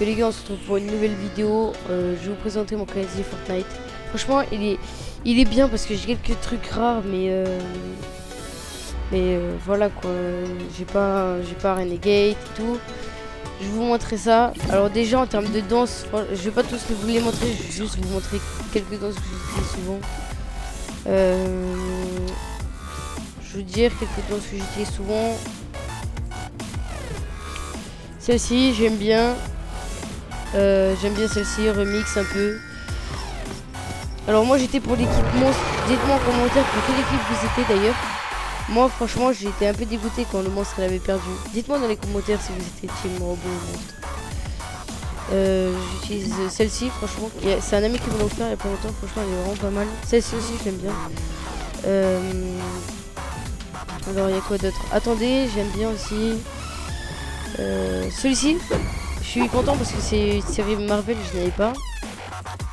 les gars, on se retrouve pour une nouvelle vidéo. Je vais vous présenter mon casier Fortnite. Franchement, il est bien parce que j'ai quelques trucs rares, mais voilà quoi. J'ai pas Renegade et tout. Je vais vous montrer ça. Alors déjà en termes de danse, je vais pas tous vous les montrer, je vais juste vous montrer quelques danses que j'utilise souvent. Je veux dire quelques danses que j'utilise souvent. Celle-ci, j'aime bien. J'aime bien celle-ci, remix un peu. Alors moi j'étais pour l'équipe monstre. Dites-moi en commentaire pour quelle équipe vous étiez d'ailleurs. Moi franchement j'ai été un peu dégoûté quand le monstre l'avait perdu. Dites-moi dans les commentaires si vous étiez team robot ou monstre. J'utilise celle-ci franchement. C'est un ami qui me l'a offert il y a pas longtemps. Franchement elle est vraiment pas mal. Celle-ci aussi je l'aime bien. Alors il y a quoi d'autre? Attendez, j'aime bien aussi. Celui-ci, je suis content parce que c'est série Marvel, je n'avais pas.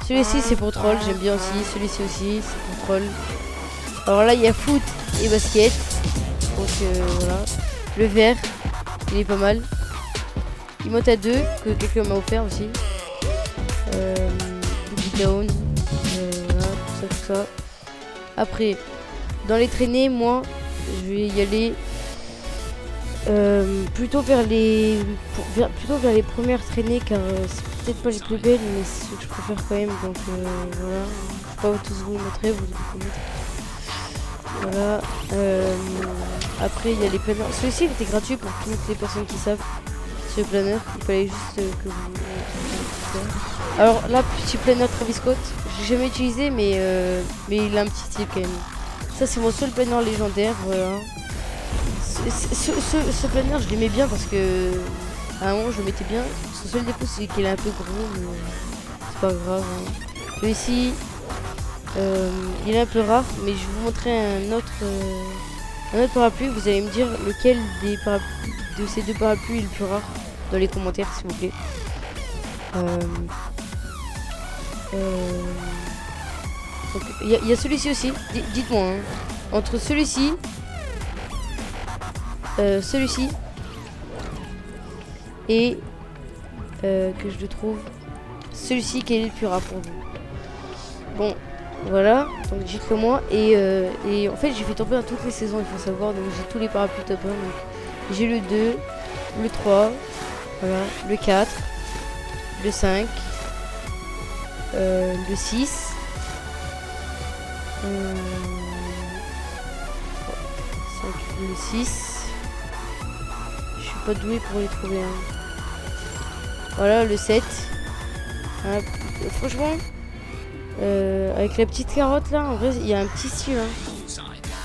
Celui-ci c'est pour troll, j'aime bien aussi. Celui-ci aussi, c'est pour troll. Alors là il y a foot et basket. Donc voilà. Le vert, il est pas mal. Emote à 2 que quelqu'un m'a offert aussi. Down. Voilà, tout ça. Après, dans les traînées, moi, je vais y aller. Plutôt vers les premières traînées car c'est peut-être pas les plus belles mais c'est ce que je préfère quand même donc voilà, je vais pas tous vous les montrer, vous les connaissez. Voilà. Après il y a les planeurs, celui-ci il était gratuit pour toutes les personnes qui savent. Ce planeur, il fallait juste que vous... Alors là, petit planeur Travis Scott, j'ai jamais utilisé mais il a un petit style quand même. Ça c'est mon seul planeur légendaire, voilà. Ce planeur je l'aimais bien parce que à un moment je le mettais bien. Son seul défaut c'est qu'il est un peu gros mais c'est pas grave hein. Celui-ci il est un peu rare mais je vais vous montrer un autre parapluie. Vous allez me dire lequel de ces deux parapluies est le plus rare dans les commentaires s'il vous plaît. Il y a celui-ci aussi, dites-moi hein. Entre celui-ci et que je le trouve celui-ci qui est le plus rare pour vous. Bon voilà, donc dites-le moi et en fait j'ai fait tomber dans toutes les saisons il faut savoir, donc j'ai tous les parapluies top 1, donc j'ai le 2, le 3, voilà, le 4, le 5, le 6, le 6. Je suis pas doué pour les trouver hein. Voilà le 7 hein, franchement avec la petite carotte là en vrai il y a un petit style hein.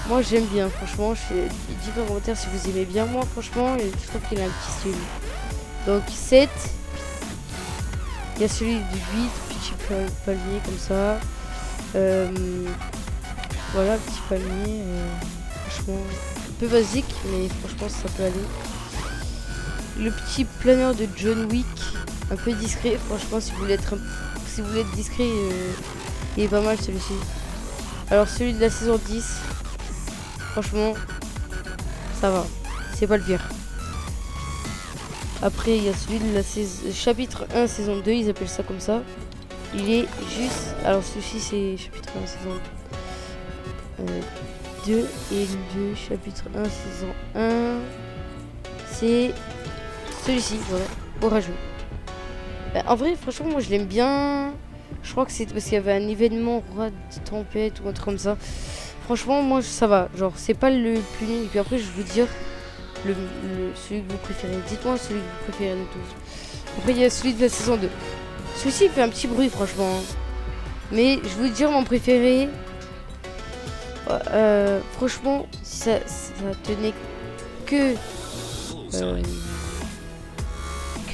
Moi j'aime bien franchement, dites en commentaire si vous aimez bien. Moi franchement je trouve qu'il a un petit style. Donc 7. Il y a celui du 8, petit palmier comme ça. Voilà petit palmier franchement un peu basique mais franchement ça peut aller. Le petit planeur de John Wick, un peu discret. Franchement, si vous voulez être discret, il est pas mal celui-ci. Alors celui de la saison 10, franchement, ça va. C'est pas le pire. Après, il y a celui de la chapitre 1, saison 2, ils appellent ça comme ça. Il est juste... Alors celui-ci, c'est chapitre 1, saison 2. Et le chapitre 1, saison 1, c'est... celui-ci, voilà, orageux. En vrai, franchement, moi je l'aime bien. Je crois que c'est parce qu'il y avait un événement roi de tempête ou un truc comme ça. Franchement, moi ça va. Genre, c'est pas le plus nul. Et puis après, je vais vous dire celui que vous préférez. Dites-moi celui que vous préférez de tous. Après, il y a celui de la saison 2. Celui-ci fait un petit bruit, franchement. Mais je vais vous dire mon préféré. Franchement, ça tenait que.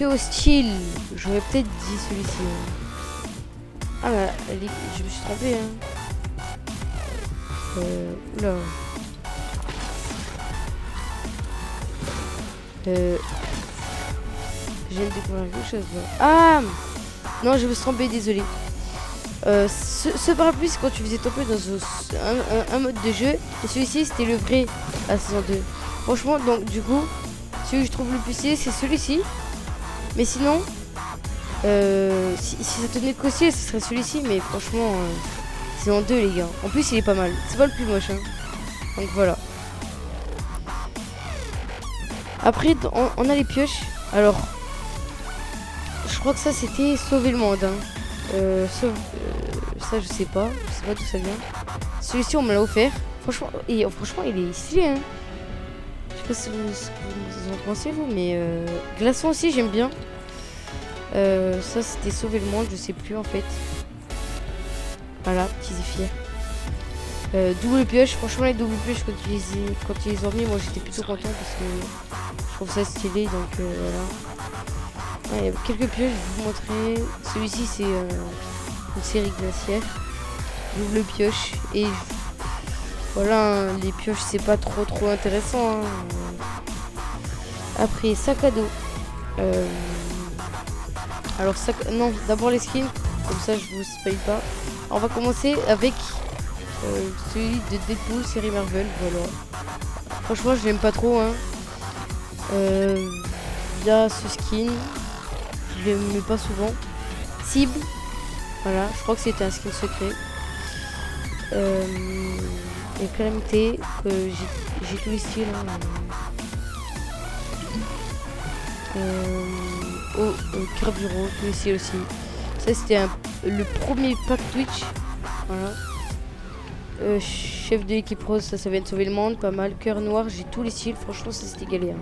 Au style, j'aurais peut-être dit celui-ci. Ah bah, je me suis trompé hein. Oula. Je viens de découvrir quelque chose là. Ah non, je me suis trompé, désolé. Ce parapluie c'est quand tu faisais tomber dans un mode de jeu. Et celui-ci c'était le vrai à saison 2. Franchement, donc du coup, celui que je trouve le plus stylé c'est celui-ci. Mais sinon, Si ça tenait qu'au ciel, ce serait celui-ci, mais franchement, c'est en deux, les gars. En plus, il est pas mal. C'est pas le plus moche, hein. Donc voilà. Après, on a les pioches. Alors, je crois que ça, c'était sauver le monde, hein. Ça, je sais pas d'où ça vient. Celui-ci, on me l'a offert. Franchement, il est stylé, hein. Je sais pas ce que vous en pensez, vous, mais glaçon aussi, j'aime bien. Ça, c'était sauver le monde, je sais plus en fait. Voilà, petit zéphyr. Double pioche, franchement, les doubles pioches, quand ils les ont mis, moi j'étais plutôt content parce que je trouve ça stylé, donc voilà. Il y a quelques pioches, je vais vous montrer. Celui-ci, c'est une série glaciaire. Double pioche. Et voilà, hein, les pioches, c'est pas trop intéressant. Hein. Après, sac à dos. Alors, non, d'abord les skins. Comme ça, je vous spoil pas. On va commencer avec celui de Deadpool, série Marvel. Voilà. Franchement, je l'aime pas trop. Hein. Il y a ce skin. Je le mets pas souvent. Cible. Voilà, je crois que c'était un skin secret. Et Calamité, que j'ai tous les styles. Hein. Carburo, tous les styles aussi. Ça, c'était le premier pack Twitch. Voilà. Chef de l'équipe rose, ça vient de sauver le monde, pas mal. Cœur noir, j'ai tous les styles. Franchement, ça c'était galère.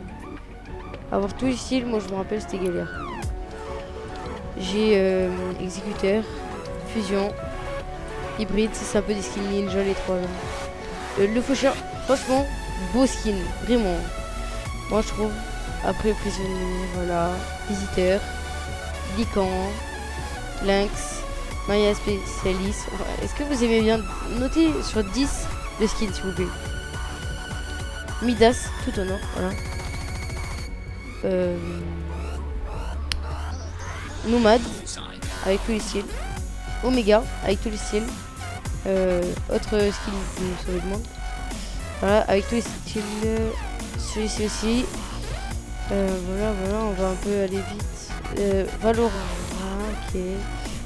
Avoir tous les styles, moi je me rappelle, c'était galère. J'ai exécuteur, fusion, hybride, c'est un peu des skins ninja les trois là. Le faucheur, franchement, beau skin, vraiment. Moi je trouve. Après prisonnier, voilà. Visiteur, Lican, Lynx, Maya spécialiste. Est-ce que vous aimez bien? Notez sur 10 le skin s'il vous plaît. Midas, tout en or, voilà. Nomade avec tous les styles. Omega avec tous les styles. Autre skill de sauver le monde. Voilà, avec tous les styles. Celui-ci aussi. Voilà, on va un peu aller vite. Valorant, ok.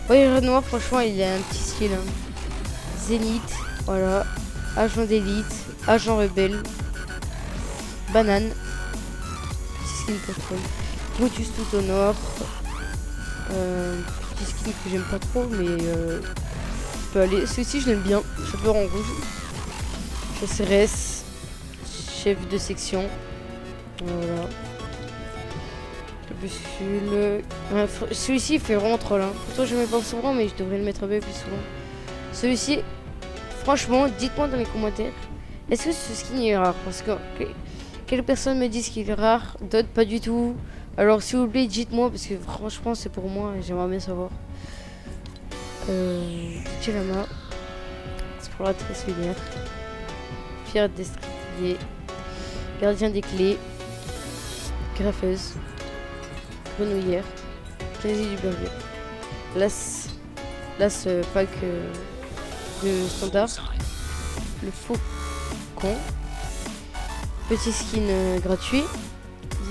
Voyageur noir, franchement, il a un petit style. Hein. Zénith, voilà. Agent d'élite, agent rebelle. Banane. Petit skin contrôle. Motus tout au nord. Petit skin que j'aime pas trop, mais peut aller. Celui-ci, je l'aime bien. Chauffeur en rouge. CRS. Chef de section. Voilà. Celui-ci, il fait vraiment troll. Hein. Pourtant, je ne mets pas souvent, mais je devrais le mettre un peu plus souvent. Celui-ci, franchement, dites-moi dans les commentaires. Est-ce que ce skin est rare? Parce que quelques personnes me disent qu'il est rare, d'autres pas du tout. Alors, s'il vous plaît, dites-moi, parce que franchement, c'est pour moi, j'aimerais bien savoir. Tchelama, exploratrice lunaire, pierre d'estrier, gardien des clés, graffeuse, grenouillère, quasi du berger, las pack de standard, le faucon, petit skin gratuit,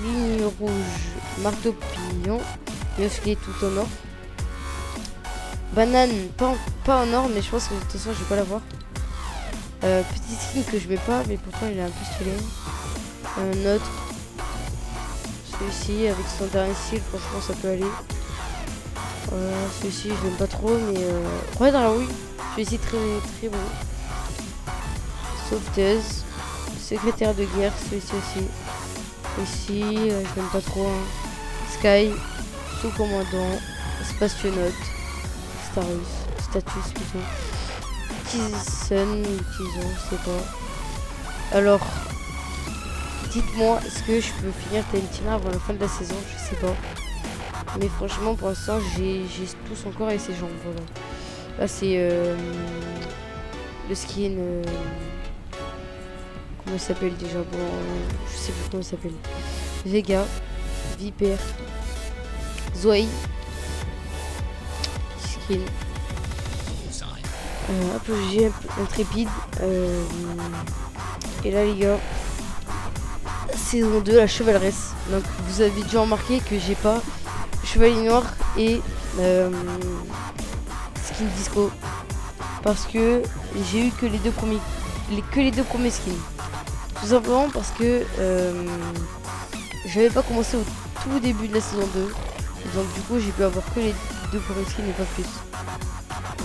ligne rouge, marteau pilon, musclé tout en or, banane pas en or, mais je pense que de toute façon je vais pas l'avoir. Petit skin que je mets pas, mais pourtant il est un peu stylé. Un autre, celui-ci avec son dernier style, franchement ça peut aller. Celui-ci je l'aime pas trop, mais ouais, dans la rue, celui-ci très beau. Sauveteuse, secrétaire de guerre, celui-ci aussi. Ici, je l'aime pas trop. Hein. Sky, sous-commandant, spationaute, status plutôt. Tison, je sais pas. Alors, dites-moi, est-ce que je peux finir Talentina avant la fin de la saison? Je sais pas. Mais franchement, pour l'instant, j'ai tous encore et ses jambes. Voilà. Là, c'est le skin. Comment il s'appelle déjà? Bon, je sais plus comment il s'appelle. Vega, Viper, Zoé, skin. Apogée, intrépide. Et là, les gars, saison 2, la chevaleresse. Donc, vous avez déjà remarqué que j'ai pas chevalier noir et skin disco. Parce que j'ai eu que les deux premiers skins. Tout simplement parce que j'avais pas commencé au tout début de la saison 2. Et donc du coup j'ai pu avoir que les deux premiers skins et pas plus.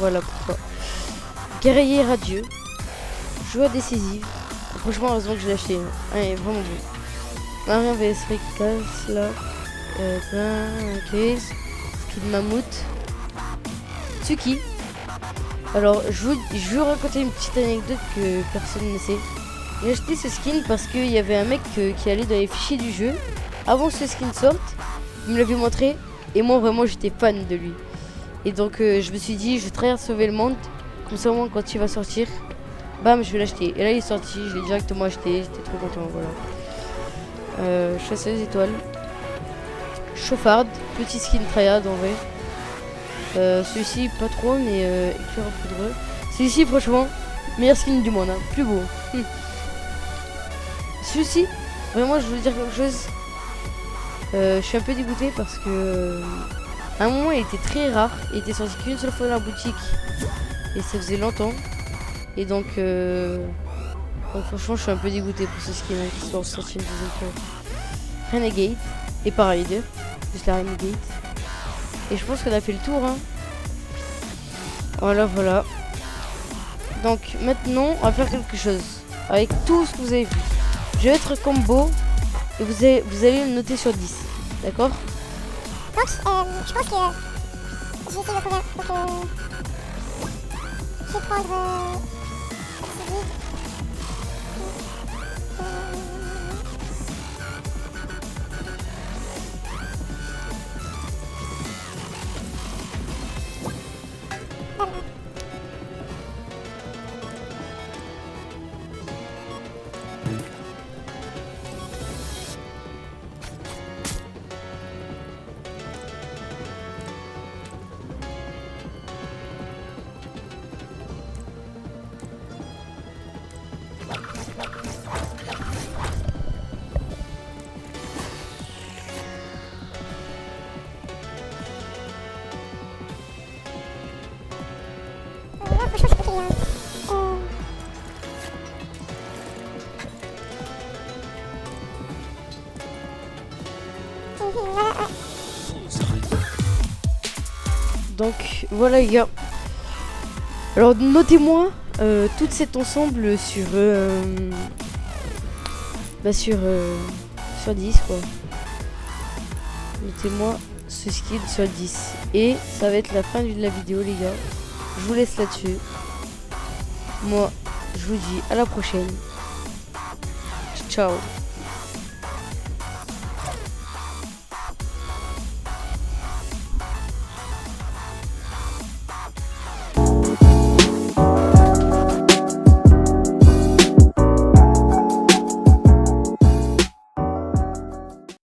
Voilà pourquoi. Guerrier radieux. Joie décisive. Franchement heureusement que je l'ai acheté. Hein. Ah, il est vraiment bon. Marien vs Ricas là. Ok. Skin mammouth. Tsuki. Alors je vais raconter une petite anecdote que personne ne sait. J'ai acheté ce skin parce qu'il y avait un mec qui allait dans les fichiers du jeu. Avant que ce skin sorte, il me l'avait montré. Et moi vraiment j'étais fan de lui. Et donc je me suis dit je vais très bien sauver le monde. Comme ça au moins quand il va sortir, bam je vais l'acheter. Et là il est sorti, je l'ai directement acheté, j'étais trop content, voilà. Chasseuse étoile. Chauffarde, petit skin tryhard en vrai. Celui-ci pas trop mais éclaireur poudreux. Celui-ci franchement, meilleur skin du monde, hein. Plus beau. Celui-ci, vraiment je veux dire quelque chose. Je suis un peu dégoûté parce que à un moment il était très rare, il était sorti qu'une seule fois dans la boutique et ça faisait longtemps. Et donc franchement je suis un peu dégoûté pour ce skin qui soit sorti une deuxième fois. Renegade et Paralyder, juste la Renegade. Et je pense qu'on a fait le tour, hein. Voilà. Donc maintenant on va faire quelque chose avec tout ce que vous avez vu. Je vais être combo et vous allez le noter sur 10. D'accord? Donc je pense que je vais essayer de trouver. Donc je vais prendre franchement, c'est compliqué, hein. Voilà, ouais. Donc voilà les gars. Alors notez-moi tout cet ensemble sur sur 10 quoi. Notez-moi ce skill sur 10. Et ça va être la fin de la vidéo les gars. Je vous laisse là-dessus. Moi je vous dis à la prochaine. Ciao.